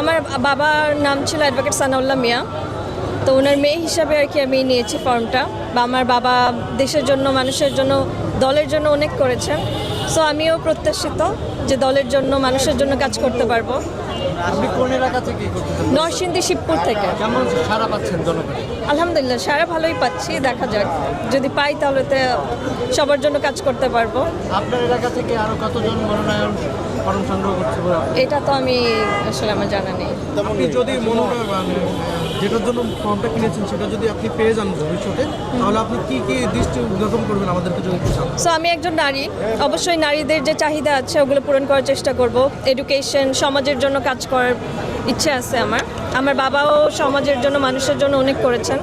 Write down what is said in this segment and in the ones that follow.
আমার বাবার নাম ছিল অ্যাডভোকেট সানাউল্লাহ মিয়া। তো ওনার মেয়ে হিসাবে আর কি আমি নিয়েছি ফর্মটা। বা আমার বাবা দেশের জন্য, মানুষের জন্য, দলের জন্য অনেক করেছেন। সো আমিও প্রত্যাশিত যে দলের জন্য, মানুষের জন্য কাজ করতে পারবো। আপনি কোন এলাকা থেকে করতেছেন? নরসিংদী শিবপুর থেকে। কেমন সাড়া পাচ্ছেন জনগণ? আলহামদুলিল্লাহ, সারা ভালোই পাচ্ছি। দেখা যাক, যদি পাই তাহলে তো সবার জন্য কাজ করতে পারবো। আপনার এলাকা থেকে আরো কতজন মনোনয়ন ফর্ম সংগ্রহ করছে বলে এটা তো আমি আসলে আমার জানা নেই। আপনি যদি মনোনয়ন যেটার জন্য ফর্মটা কিনেছেন সেটা যদি আপনি পেয়ে যান ভবিষ্যতে, তাহলে আপনি কি কি দৃষ্টি উদ্ঘাটন করবেন আমাদেরকে যদি একটু জানান? সো আমি একজন নারী, অবশ্যই নারীদের যে চাহিদা আছে ওগুলো পূরণ করার চেষ্টা করব। এডুকেশন, সমাজের জন্য কাজ করার ইচ্ছে আছে আমার বাবাও সমাজের জন্য, মানুষের জন্য অনেক করেছেন।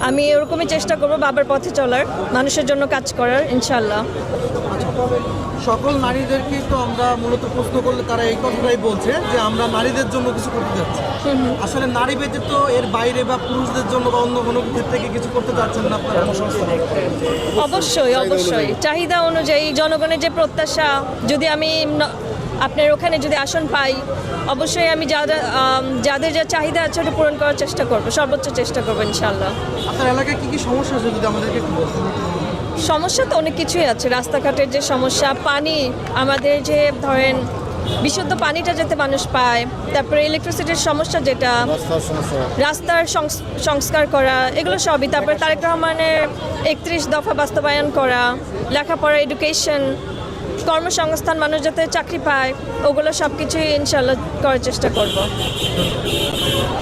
আমি এরকমই চেষ্টা করব বাবার পথে চলার, মানুষের জন্য কাজ করার, ইনশাল্লাহ। সকল নারীদেরকে তো আমরা মূলত প্রশ্ন করলে তারা এই কথাটাই বলছে যে আমরা নারীদের জন্য কিছু করতে যাচ্ছি। আসলে নারী ব্যতীত এর বাইরে বা পুরুষদের জন্য বা অন্য কোনো ক্ষেত্রে কি কিছু করতে যাচ্ছেন না আপনারা? অবশ্যই চাহিদা অনুযায়ী জনগণের যে প্রত্যাশা, যদি আমি আপনার ওখানে যদি আসন পাই, অবশ্যই আমি যাদের যা চাহিদা আছে ওটা পূরণ করার চেষ্টা করব, সর্বোচ্চ চেষ্টা করবো ইনশাল্লাহ। আপনার এলাকায় কি কি সমস্যা আছে যদি আমাদেরকে একটু বলতেন? সমস্যা তো অনেক কিছুই আছে। রাস্তাঘাটের যে সমস্যা, পানি, আমাদের যে ধরেন বিশুদ্ধ পানিটা যাতে মানুষ পায়, তারপরে ইলেকট্রিসিটির সমস্যা, যেটা রাস্তার সংস্কার করা, এগুলো সবই। তারপরে তারেক রহমানের 31 দফা বাস্তবায়ন করা, লেখাপড়া, এডুকেশন, কর্মসংস্থান, মানুষ যাতে চাকরি পায়, ওগুলো সব কিছুই ইনশাল্লাহ করার চেষ্টা করব।